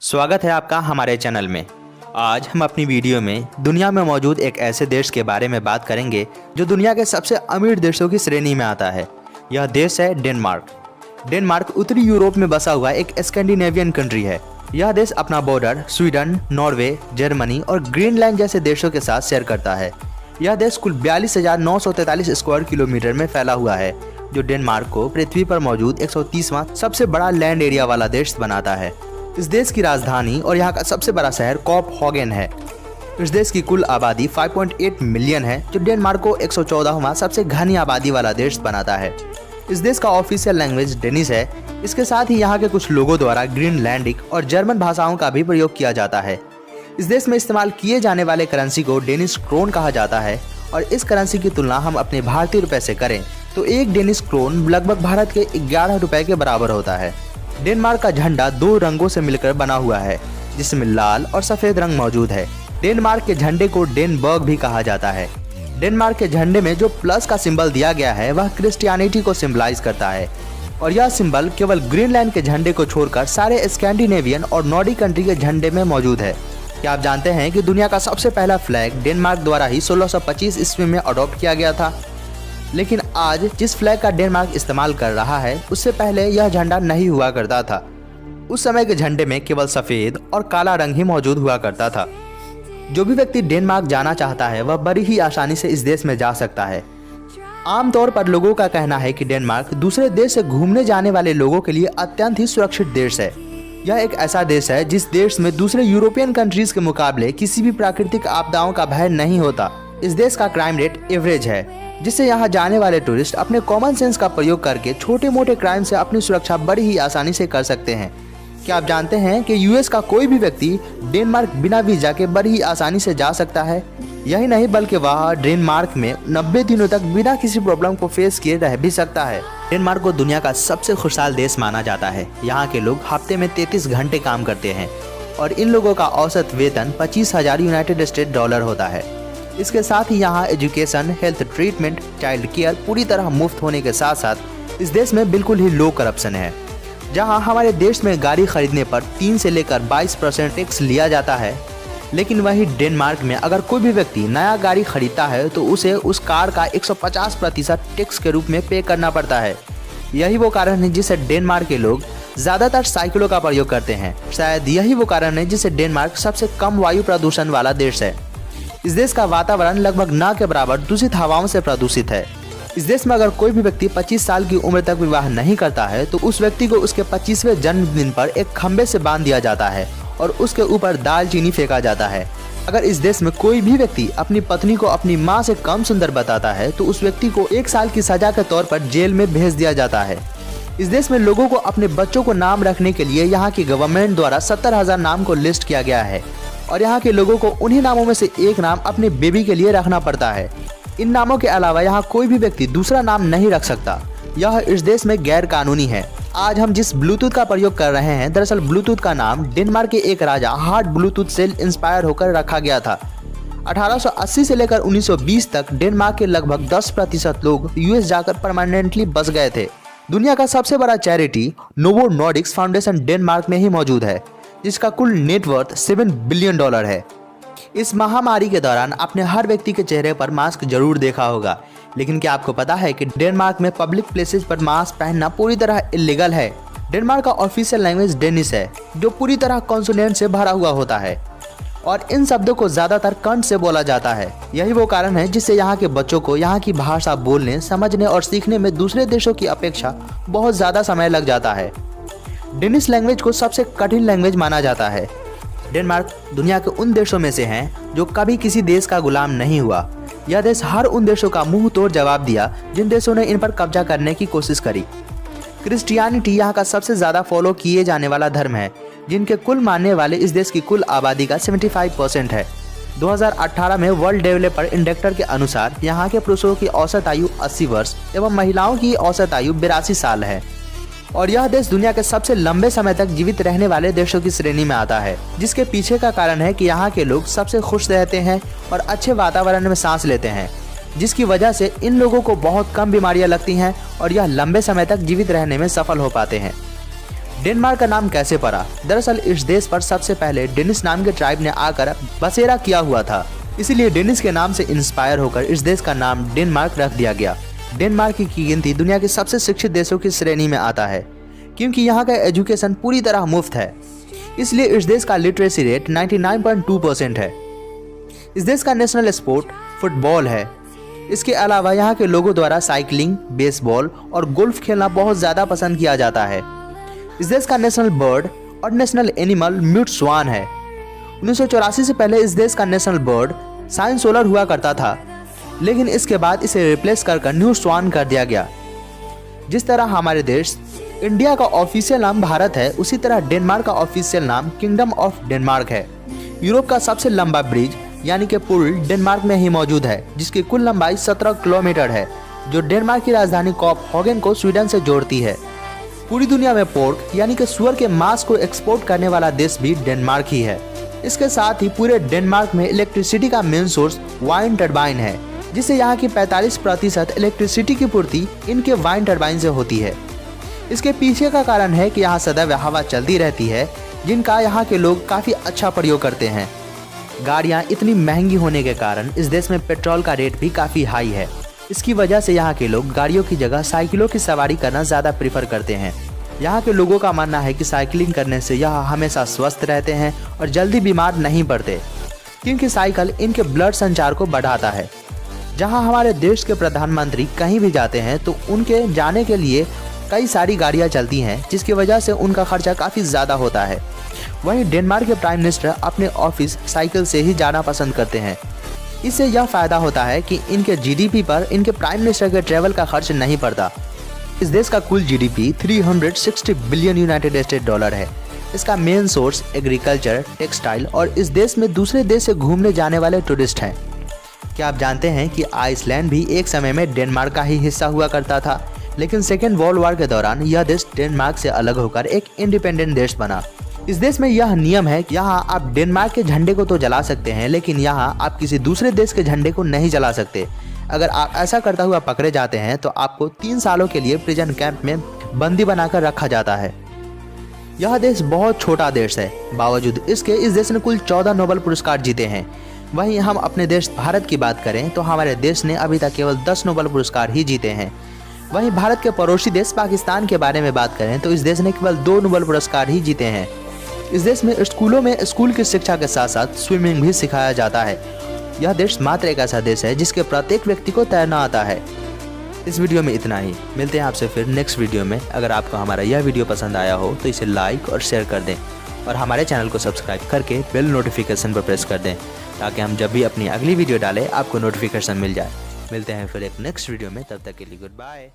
स्वागत है आपका हमारे चैनल में। आज हम अपनी वीडियो में दुनिया में मौजूद एक ऐसे देश के बारे में बात करेंगे जो दुनिया के सबसे अमीर देशों की श्रेणी में आता है। यह देश है डेनमार्क। डेनमार्क उत्तरी यूरोप में बसा हुआ एक स्कैंडिनेवियन कंट्री है। यह देश अपना बॉर्डर स्वीडन, नॉर्वे, जर्मनी और ग्रीनलैंड जैसे देशों के साथ शेयर करता है। यह देश कुल 42,943 स्क्वायर किलोमीटर में फैला हुआ है, जो डेनमार्क को पृथ्वी पर मौजूद 130वां सबसे बड़ा लैंड एरिया वाला देश बनाता है। इस देश की राजधानी और यहाँ का सबसे बड़ा शहर कोपनहेगन है। इस देश की कुल आबादी 5.8 मिलियन है, जो डेनमार्क को 114वां सबसे घनी आबादी वाला देश बनाता है। इस देश का ऑफिशियल लैंग्वेज डेनिश है। इसके साथ ही यहाँ के कुछ लोगों द्वारा ग्रीनलैंडिक और जर्मन भाषाओं का भी प्रयोग किया जाता है। इस देश में इस्तेमाल किए जाने वाले करेंसी को डेनिश क्रोन कहा जाता है, और इस करेंसी की तुलना हम अपने भारतीय रुपए से करें तो एक डेनिश क्रोन लगभग भारत के 11 रुपए के बराबर होता है। डेनमार्क का झंडा 2 रंगों से मिलकर बना हुआ है, जिसमें लाल और सफेद रंग मौजूद है। डेनमार्क के झंडे को डेनबर्ग भी कहा जाता है। डेनमार्क के झंडे में जो प्लस का सिंबल दिया गया है वह क्रिश्चियनिटी को सिंबलाइज करता है, और यह सिंबल केवल ग्रीनलैंड के झंडे को छोड़कर सारे स्कैंडिनेवियन और नॉर्डिक कंट्री के झंडे में मौजूद है। क्या आप जानते हैं कि दुनिया का सबसे पहला फ्लैग डेनमार्क द्वारा ही 1625 ईस्वी में अडॉप्ट किया गया था। लेकिन आज जिस फ्लैग का डेनमार्क इस्तेमाल कर रहा है उससे पहले यह झंडा नहीं हुआ करता था। उस समय के झंडे में केवल सफेद और काला रंग ही मौजूद हुआ करता था। जो भी व्यक्ति डेनमार्क जाना चाहता है वह बड़ी ही आसानी से इस देश में जा सकता है। आमतौर पर लोगों का कहना है कि डेनमार्क दूसरे देश से घूमने जाने वाले लोगों के लिए अत्यंत ही सुरक्षित देश है। यह एक ऐसा देश है जिस देश में दूसरे यूरोपियन कंट्रीज के मुकाबले किसी भी प्राकृतिक आपदाओं का भय नहीं होता। इस देश का क्राइम रेट एवरेज है, जिससे यहाँ जाने वाले टूरिस्ट अपने कॉमन सेंस का प्रयोग करके छोटे मोटे क्राइम से अपनी सुरक्षा बड़ी ही आसानी से कर सकते हैं। क्या आप जानते हैं कि यूएस का कोई भी व्यक्ति डेनमार्क बिना वीजा के बड़ी ही आसानी से जा सकता है। यही नहीं बल्कि वह डेनमार्क में 90 दिनों तक बिना किसी प्रॉब्लम को फेस किए रह भी सकता है। डेनमार्क को दुनिया का सबसे खुशहाल देश माना जाता है। यहाँ के लोग हफ्ते में 33 घंटे काम करते हैं, और इन लोगों का औसत वेतन 25,000 यूनाइटेड स्टेट डॉलर होता है। इसके साथ ही यहाँ education, health treatment, child care पूरी तरह मुफ्त होने के साथ साथ इस देश में बिल्कुल ही लो करप्शन है। जहाँ हमारे देश में गाड़ी खरीदने पर 3 से लेकर 22% टैक्स लिया जाता है, लेकिन वही डेनमार्क में अगर कोई भी व्यक्ति नया गाड़ी खरीदता है तो उसे उस कार का 150% टैक्स के रूप में पे करना पड़ता है। यही वो कारण है जिससे डेनमार्क के लोग ज़्यादातर साइकिलों का प्रयोग करते हैं। शायद यही वो कारण है जिससे डेनमार्क सबसे कम वायु प्रदूषण वाला देश है। इस देश का वातावरण लगभग न के बराबर दूषित हवाओं से प्रदूषित है। इस देश में अगर कोई भी व्यक्ति 25 साल की उम्र तक विवाह नहीं करता है तो उस व्यक्ति को उसके 25वें जन्मदिन पर एक खंबे से बांध दिया जाता है और उसके ऊपर दालचीनी फेंका जाता है। अगर इस देश में कोई भी व्यक्ति अपनी पत्नी को अपनी माँ से कम सुंदर बताता है तो उस व्यक्ति को 1 साल की सजा के तौर पर जेल में भेज दिया जाता है। इस देश में लोगों को अपने बच्चों को नाम रखने के लिए यहाँ की गवर्नमेंट द्वारा 70,000 नाम को लिस्ट किया गया है, और यहाँ के लोगों को उन्हीं नामों में से एक नाम अपने बेबी के लिए रखना पड़ता है। इन नामों के अलावा यहाँ कोई भी व्यक्ति दूसरा नाम नहीं रख सकता। यह इस देश में गैर कानूनी है। आज हम जिस ब्लूटूथ का प्रयोग कर रहे हैं, दरअसल ब्लूटूथ का नाम डेनमार्क के एक राजा हार्ट ब्लूटूथ से इंस्पायर होकर रखा गया था। 1880 से लेकर 1920 तक डेनमार्क के लगभग 10% लोग यूएस जाकर परमानेंटली बस गए थे। दुनिया का सबसे बड़ा charity novo Nordics foundation Denmark में ही मौजूद है, जिसका कुल नेटवर्थ $7 बिलियन है। इस महामारी के दौरान आपने हर व्यक्ति के चेहरे पर मास्क जरूर देखा होगा, लेकिन क्या आपको पता है कि डेनमार्क में पब्लिक प्लेसेस पर मास्क पहनना पूरी तरह इलीगल है। डेनमार्क का ऑफिशियल लैंग्वेज डेनिश है, जो पूरी तरह कॉन्सोनेंट से भरा हुआ होता है, और इन शब्दों को ज्यादातर कंठ से बोला जाता है। यही वो कारण है जिससे यहाँ के बच्चों को यहाँ की भाषा बोलने, समझने और सीखने में दूसरे देशों की अपेक्षा बहुत ज्यादा समय लग जाता है। डेनिश लैंग्वेज को सबसे कठिन लैंग्वेज माना जाता है। डेनमार्क दुनिया के उन देशों में से हैं जो कभी किसी देश का गुलाम नहीं हुआ। यह देश हर उन देशों का मुंह तोड़ जवाब दिया जिन देशों ने इन पर कब्जा करने की कोशिश करी। क्रिश्चियनिटी यहाँ का सबसे ज्यादा फॉलो किए जाने वाला धर्म है, जिनके कुल मानने वाले इस देश की कुल आबादी का 75% है। 2018 में वर्ल्ड डेवलपर इंडेक्स के अनुसार यहाँ के पुरुषों की औसत आयु 80 वर्ष एवं महिलाओं की औसत आयु 82 साल है, और यह देश दुनिया के सबसे लंबे समय तक जीवित रहने वाले देशों की श्रेणी में आता है, जिसके पीछे का कारण है कि यहाँ के लोग सबसे खुश रहते हैं और अच्छे वातावरण में सांस लेते हैं, जिसकी वजह से इन लोगों को बहुत कम बीमारियां लगती हैं और यह लंबे समय तक जीवित रहने में सफल हो पाते हैं। डेनमार्क का नाम कैसे पड़ा? दरअसल इस देश पर सबसे पहले डेनिस नाम के ट्राइब ने आकर बसेरा किया हुआ था, इसीलिए डेनिस के नाम से इंस्पायर होकर इस देश का नाम डेनमार्क रख दिया गया। डेनमार्क की गिनती दुनिया के सबसे शिक्षित देशों की श्रेणी में आता है, क्योंकि यहाँ का एजुकेशन पूरी तरह मुफ्त है। इसलिए इस देश का लिटरेसी रेट 99.2% है। इस देश का नेशनल स्पोर्ट फुटबॉल है। इसके अलावा यहाँ के लोगों द्वारा साइकिलिंग, बेसबॉल और गोल्फ खेलना बहुत ज़्यादा पसंद किया जाता है। इस देश का नेशनल बर्ड और नेशनल एनिमल म्यूट स्वान है। 1984 से पहले इस देश का नेशनल बर्ड साइन सोलर हुआ करता था, लेकिन इसके बाद इसे रिप्लेस कर न्यू स्वान कर दिया गया। जिस तरह हमारे देश इंडिया का ऑफिशियल नाम भारत है, उसी तरह डेनमार्क का ऑफिशियल नाम किंगडम ऑफ डेनमार्क है। यूरोप का सबसे लंबा ब्रिज यानी कि पुल डेनमार्क में ही मौजूद है, जिसकी कुल लंबाई 17 किलोमीटर है, जो डेनमार्क की राजधानी कोपनहेगन को स्वीडन से जोड़ती है। पूरी दुनिया में पोर्क यानी कि सुअर के मांस को एक्सपोर्ट करने वाला देश भी डेनमार्क ही है। इसके साथ ही पूरे डेनमार्क में इलेक्ट्रिसिटी का मेन सोर्स वाइन टरबाइन है, जिससे यहाँ की 45% इलेक्ट्रिसिटी की पूर्ति इनके वाइन टरबाइन से होती है। इसके पीछे का कारण है कि यहाँ सदैव हवा चलती रहती है, जिनका यहाँ के लोग काफ़ी अच्छा प्रयोग करते हैं। गाड़ियाँ इतनी महंगी होने के कारण इस देश में पेट्रोल का रेट भी काफ़ी हाई है। इसकी वजह से यहाँ के लोग गाड़ियों की जगह साइकिलों की सवारी करना ज़्यादा प्रीफर करते हैं। यहाँ के लोगों का मानना है कि साइकिलिंग करने से यह हमेशा स्वस्थ रहते हैं और जल्दी बीमार नहीं पड़ते, क्योंकि साइकिल इनके ब्लड संचार को बढ़ाता है। जहाँ हमारे देश के प्रधानमंत्री कहीं भी जाते हैं तो उनके जाने के लिए कई सारी गाड़ियाँ चलती हैं, जिसकी वजह से उनका खर्चा काफ़ी ज़्यादा होता है। वहीं डेनमार्क के प्राइम मिनिस्टर अपने ऑफिस साइकिल से ही जाना पसंद करते हैं। इससे यह फ़ायदा होता है कि इनके जीडीपी पर इनके प्राइम मिनिस्टर के ट्रैवल का खर्च नहीं पड़ता। इस देश का कुल GDP 360 billion United state dollar है। इसका मेन सोर्स एग्रीकल्चर, टेक्सटाइल और इस देश में दूसरे देश से घूमने जाने वाले टूरिस्ट हैं। क्या आप जानते हैं कि आइसलैंड भी एक समय में डेनमार्क का ही हिस्सा हुआ करता था, लेकिन सेकेंड वर्ल्ड वॉर के दौरान यह देश डेनमार्क से अलग होकर एक इंडिपेंडेंट देश बना। इस देश में यह नियम है कि यहाँ आप डेनमार्क के झंडे को तो जला सकते हैं, लेकिन यहाँ आप किसी दूसरे देश के झंडे को नहीं जला सकते। अगर आप ऐसा करता हुआ पकड़े जाते हैं तो आपको 3 सालों के लिए प्रिजन कैंप में बंदी बनाकर रखा जाता है। यह देश बहुत छोटा देश है, बावजूद इसके इस देश ने कुल 14 नोबेल पुरस्कार जीते हैं। वहीं हम अपने देश भारत की बात करें तो हमारे देश ने अभी तक केवल 10 नोबेल पुरस्कार ही जीते हैं। वहीं भारत के पड़ोसी देश पाकिस्तान के बारे में बात करें तो इस देश ने केवल 2 नोबेल पुरस्कार ही जीते हैं। इस देश में स्कूलों में स्कूल की शिक्षा के साथ साथ स्विमिंग भी सिखाया जाता है। यह देश मात्र एक ऐसा देश है जिसके प्रत्येक व्यक्ति को तैरना आता है। इस वीडियो में इतना ही। मिलते हैं आपसे फिर नेक्स्ट वीडियो में। अगर आपको हमारा यह वीडियो पसंद आया हो तो इसे लाइक और शेयर कर दें और हमारे चैनल को सब्सक्राइब करके बेल नोटिफिकेशन पर प्रेस कर दें, ताकि हम जब भी अपनी अगली वीडियो डालें आपको नोटिफिकेशन मिल जाए। मिलते हैं फिर एक नेक्स्ट वीडियो में, तब तक के लिए गुड बाय।